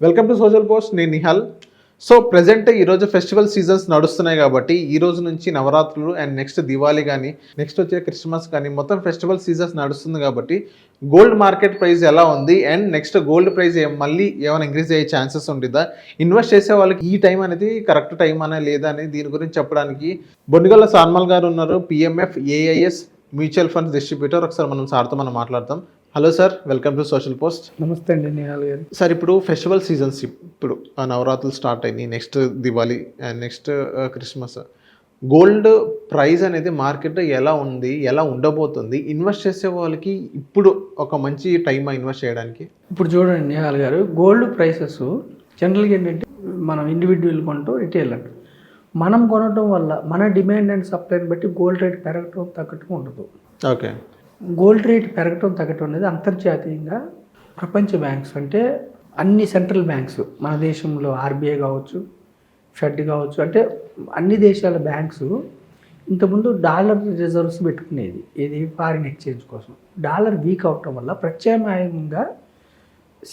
Welcome to social post. నేను Nihal. So present ఈరోజు festival seasons నడుస్తున్నాయి కాబట్టి ఈ రోజు నుంచి నవరాత్రులు అండ్ నెక్స్ట్ దివాళీ కానీ నెక్స్ట్ వచ్చే క్రిస్మస్ కానీ మొత్తం ఫెస్టివల్ సీజన్స్ నడుస్తుంది కాబట్టి గోల్డ్ మార్కెట్ ప్రైస్ ఎలా ఉంది అండ్ నెక్స్ట్ గోల్డ్ ప్రైస్ మళ్ళీ ఏమైనా ఇంక్రీజ్ అయ్యే ఛాన్సెస్ ఉంటుందా, ఇన్వెస్ట్ చేసే వాళ్ళకి ఈ టైం అనేది కరెక్ట్ టైం అనే లేదా అని దీని గురించి చెప్పడానికి బొండిగొల్ల సాన్మల్ గారు ఉన్నారు, PMF AIS mutual funds distributor. ఒకసారి సార్తో మాట్లాడతాం. Hello sir, welcome to social post. నమస్తే అండి నిహాల్ గారు. సార్, ఇప్పుడు ఫెస్టివల్ సీజన్స్, ఇప్పుడు నవరాత్రులు స్టార్ట్ అయినాయి, next Diwali and next Christmas. Gold price అనేది మార్కెట్ ఎలా ఉంది, ఎలా ఉండబోతుంది, ఇన్వెస్ట్ చేసే వాళ్ళకి ఇప్పుడు ఒక మంచి టైం ఇన్వెస్ట్ చేయడానికి? ఇప్పుడు చూడండి నిహాల్ గారు, గోల్డ్ ప్రైసెస్ జనరల్గా ఏంటంటే మనం ఇండివిజువల్ కొంటూ రిటైల్ అంటాం. మనం కొనడం వల్ల మన డిమాండ్ అండ్ సప్లైని బట్టి గోల్డ్ రేట్ పెరగటం తగ్గటం ఉండదు. ఓకే. గోల్డ్ రేట్ పెరగటం తగ్గటం అనేది అంతర్జాతీయంగా ప్రపంచ బ్యాంక్స్ అంటే అన్ని సెంట్రల్ బ్యాంక్స్, మన దేశంలో ఆర్బీఐ కావచ్చు, ఫెడ్ కావచ్చు, అంటే అన్ని దేశాల బ్యాంక్స్ ఇంతకుముందు డాలర్ రిజర్వ్స్ పెట్టుకునేది, ఇది ఫారిన్ ఎక్స్చేంజ్ కోసం. డాలర్ వీక్ అవటం వల్ల ప్రత్యామ్నాయంగా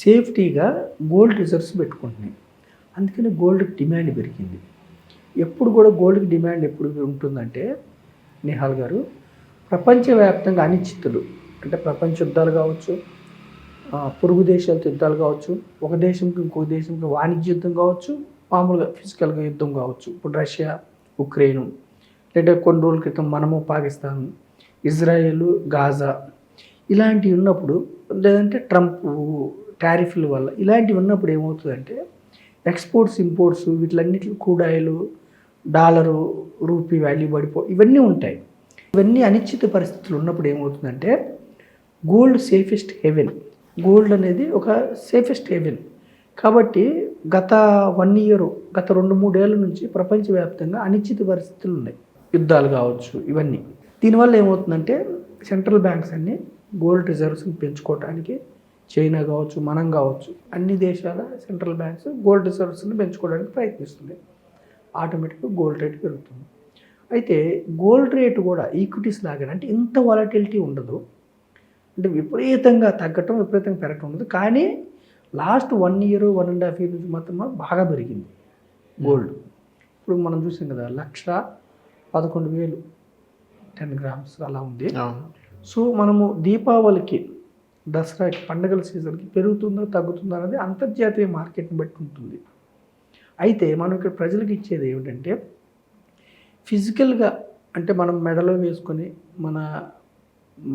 సేఫ్టీగా గోల్డ్ రిజర్వ్స్ పెట్టుకుంటున్నాయి. అందుకని గోల్డ్కి డిమాండ్ పెరిగింది. ఎప్పుడు కూడా గోల్డ్కి డిమాండ్ ఎప్పుడు ఉంటుందంటే నిహాల్ గారు, ప్రపంచవ్యాప్తంగా అనిశ్చితులు, అంటే ప్రపంచ యుద్ధాలు కావచ్చు, పొరుగు దేశాలతో యుద్ధాలు కావచ్చు, ఒక దేశంకి ఇంకొక దేశంకి వాణిజ్య యుద్ధం కావచ్చు, మామూలుగా ఫిజికల్గా యుద్ధం కావచ్చు. ఇప్పుడు రష్యా ఉక్రెయిన్, లేదా కొన్ని రోజుల క్రితం మనము పాకిస్తాన్, ఇజ్రాయెల్ గాజా, ఇలాంటివి ఉన్నప్పుడు, లేదంటే ట్రంప్ టారిఫ్ల వల్ల ఇలాంటివి ఉన్నప్పుడు ఏమవుతుందంటే ఎక్స్పోర్ట్స్ ఇంపోర్ట్స్ వీటిలన్నిటి crude oil, dollar, rupee value ఇవన్నీ ఉంటాయి. ఇవన్నీ అనిశ్చిత పరిస్థితులు ఉన్నప్పుడు ఏమవుతుందంటే గోల్డ్ సేఫెస్ట్ హెవెన్. గోల్డ్ అనేది ఒక సేఫెస్ట్ హెవెన్. కాబట్టి గత 1 year, గత 2-3 ఏళ్ళ నుంచి ప్రపంచవ్యాప్తంగా అనిశ్చిత పరిస్థితులు ఉన్నాయి, యుద్ధాలు కావచ్చు, ఇవన్నీ. దీనివల్ల ఏమవుతుందంటే సెంట్రల్ బ్యాంక్స్ అన్నీ గోల్డ్ రిజర్వ్స్ని పెంచుకోవడానికి, చైనా కావచ్చు, మనం కావచ్చు, అన్ని దేశాల సెంట్రల్ బ్యాంక్స్ గోల్డ్ రిజర్వ్స్ని పెంచుకోవడానికి ప్రయత్నిస్తున్నాయి. ఆటోమేటిక్గా గోల్డ్ రేట్ పెరుగుతుంది. అయితే గోల్డ్ రేటు కూడా ఈక్విటీస్ లాగానే, అంటే ఇంత వాలటిలిటీ ఉండదు, అంటే విపరీతంగా తగ్గటం, విపరీతంగా పెరగటం ఉండదు. కానీ లాస్ట్ 1 year, 1.5 years నుంచి మాత్రం బాగా పెరిగింది గోల్డ్. ఇప్పుడు మనం చూసాం కదా, 1,11,000 10 grams అలా ఉంది. సో మనము దీపావళికి, దసరాకి, పండుగల సీజన్కి పెరుగుతుందో తగ్గుతుందో అనేది అంతర్జాతీయ మార్కెట్ని బట్టి ఉంటుంది. అయితే మనం ఇక్కడ ప్రజలకు ఇచ్చేది ఏమిటంటే ఫిజికల్గా, అంటే మనం మెడలో వేసుకొని, మన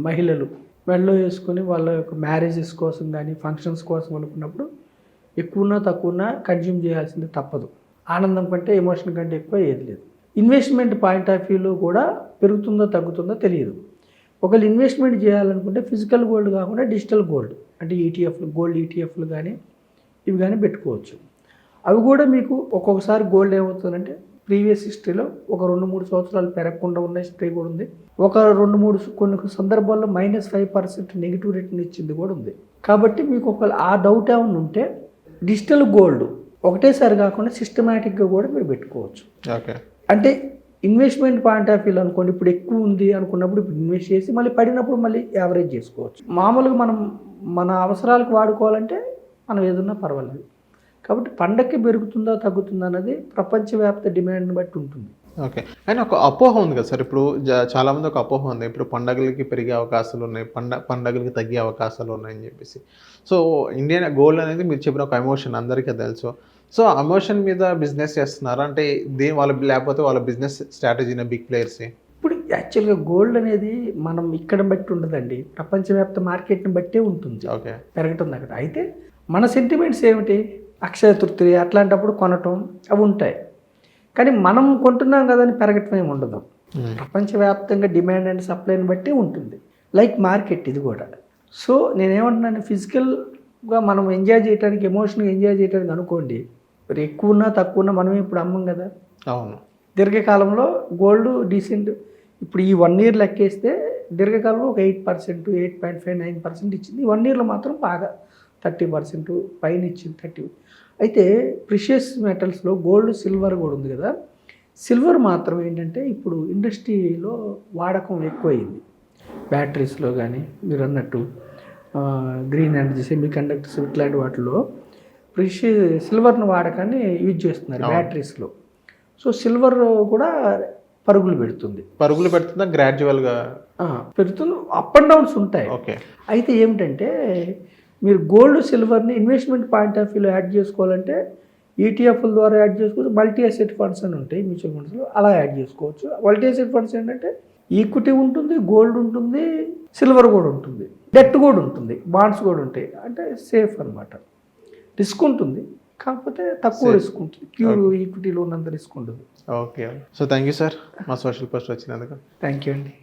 మహిళలు మెడలో వేసుకొని వాళ్ళ యొక్క మ్యారేజెస్ కోసం కానీ ఫంక్షన్స్ కోసం అనుకున్నప్పుడు ఎక్కువన్నా తక్కువన్నా కన్జ్యూమ్ చేయాల్సింది తప్పదు. ఆనందం కంటే ఎమోషన్ కంటే ఎక్కువ ఏది లేదు. ఇన్వెస్ట్మెంట్ పాయింట్ ఆఫ్ వ్యూలో కూడా పెరుగుతుందో తగ్గుతుందో తెలియదు. ఒకవేళ ఇన్వెస్ట్మెంట్ చేయాలనుకుంటే ఫిజికల్ గోల్డ్ కాకుండా డిజిటల్ గోల్డ్, అంటే ఈటీఎఫ్లు, గోల్డ్ ఈటీఎఫ్లు కానీ ఇవి కానీ పెట్టుకోవచ్చు. అవి కూడా మీకు ఒక్కొక్కసారి గోల్డ్ ఏమవుతుందంటే ప్రీవియస్ హిస్టరీలో ఒక 2-3 సంవత్సరాలు పెరగకుండా ఉన్న హిస్టరీ కూడా ఉంది. ఒక 2-3 కొన్ని సందర్భాల్లో -5% నెగిటివ్ రిటర్న్ ఇచ్చింది కూడా ఉంది. కాబట్టి మీకు ఒక ఆ డౌట్ ఏమైనా ఉంటే డిజిటల్ గోల్డ్ ఒకటేసారి కాకుండా సిస్టమేటిక్గా కూడా మీరు పెట్టుకోవచ్చు. ఓకే. అంటే ఇన్వెస్ట్మెంట్ పాయింట్ ఆఫ్ వ్యూలో అనుకోండి, ఇప్పుడు ఎక్కువ ఉంది అనుకున్నప్పుడు ఇప్పుడు ఇన్వెస్ట్ చేసి మళ్ళీ పడినప్పుడు మళ్ళీ యావరేజ్ చేసుకోవచ్చు. మామూలుగా మనం మన అవసరాలకు వాడుకోవాలంటే మనం ఏదన్నా పర్వాలేదు. కాబట్టి పండగకి పెరుగుతుందా తగ్గుతుందా అన్నది ప్రపంచవ్యాప్త డిమాండ్ని బట్టి ఉంటుంది. ఓకే. కానీ ఒక అపోహ ఉంది కదా సార్, ఇప్పుడు చాలామంది ఒక అపోహ ఉంది, ఇప్పుడు పండగలకి పెరిగే అవకాశాలు ఉన్నాయి, పండగలకి తగ్గే అవకాశాలు ఉన్నాయని చెప్పేసి. సో ఇండియన్ గోల్డ్ అనేది మీరు చెప్పిన ఒక ఎమోషన్, అందరికీ తెలుసు. సో ఎమోషన్ మీద బిజినెస్ చేస్తున్నారా అంటే లేకపోతే వాళ్ళ బిజినెస్ స్ట్రాటజీని బిగ్ ప్లేయర్స్? ఇప్పుడు యాక్చువల్గా గోల్డ్ అనేది మనం ఇక్కడ బట్టి ఉండదండి, ప్రపంచవ్యాప్త మార్కెట్ని బట్టే ఉంటుంది. ఓకే. పెరగటం తగ్గట. అయితే మన సెంటిమెంట్స్ ఏమిటి, అక్షయ తృతీయ అట్లాంటప్పుడు కొనటం అవి ఉంటాయి. కానీ మనం కొంటున్నాం కదని పెరగటం ఏమి ఉండదు. ప్రపంచవ్యాప్తంగా డిమాండ్ అండ్ సప్లైని బట్టి ఉంటుంది. లైక్ మార్కెట్ ఇది కూడా. సో నేనేమంటున్నాను, ఫిజికల్గా మనం ఎంజాయ్ చేయడానికి, ఎమోషనల్గా ఎంజాయ్ చేయడానికి అనుకోండి, మరి ఎక్కువ ఉన్నా తక్కువ ఉన్నా మనమే ఇప్పుడు అమ్మం కదా. అవును. దీర్ఘకాలంలో గోల్డ్ డీసెంట్, ఇప్పుడు ఈ 1 year లెక్కేస్తే దీర్ఘకాలంలో ఒక 8%, 8.5, 9% ఇచ్చింది. 1 yearలో మాత్రం బాగా 30% పైన ఇచ్చింది, 30. అయితే ప్రిషియస్ మెటల్స్లో గోల్డ్, సిల్వర్ కూడా ఉంది కదా. సిల్వర్ మాత్రం ఏంటంటే ఇప్పుడు ఇండస్ట్రీలో వాడకం ఎక్కువైంది. బ్యాటరీస్లో కానీ మీరు అన్నట్టు గ్రీన్ ఎనర్జీ, సెమీ కండక్టర్స్ ఇట్లాంటి వాటిలో సిల్వర్ను వాడకాన్ని యూజ్ చేస్తున్నారు బ్యాటరీస్లో. సో సిల్వర్ కూడా పరుగులు పెడుతుంది. పరుగులు పెడుతుందా గ్రాడ్యువల్గా పెడుతుంది, అప్ అండ్ డౌన్స్ ఉంటాయి. ఓకే. అయితే ఏమిటంటే మీరు గోల్డ్ సిల్వర్ని ఇన్వెస్ట్మెంట్ పాయింట్ ఆఫ్ వ్యూలో యాడ్ చేసుకోవాలంటే ఈటీఎఫ్ల ద్వారా యాడ్ చేసుకోవచ్చు. మల్టీ అసెట్ ఫండ్స్ అని ఉంటాయి మ్యూచువల్ ఫండ్స్లో, అలా యాడ్ చేసుకోవచ్చు. మల్టీ అసెట్ ఫండ్స్ ఏంటంటే ఈక్విటీ ఉంటుంది, గోల్డ్ ఉంటుంది, సిల్వర్ కూడా ఉంటుంది, డెట్ కూడా ఉంటుంది, బాండ్స్ కూడా ఉంటాయి. అంటే సేఫ్ అనమాట. రిస్క్ ఉంటుంది, కాకపోతే తక్కువ రిస్క్ ఉంటుంది. ప్యూర్ ఈక్విటీలో ఉన్నంత రిస్క్ ఉంటుంది. Okay. So thank you sir మా సోషల్ పోస్ట్ వచ్చినందుకు. థ్యాంక్ యూ అండి.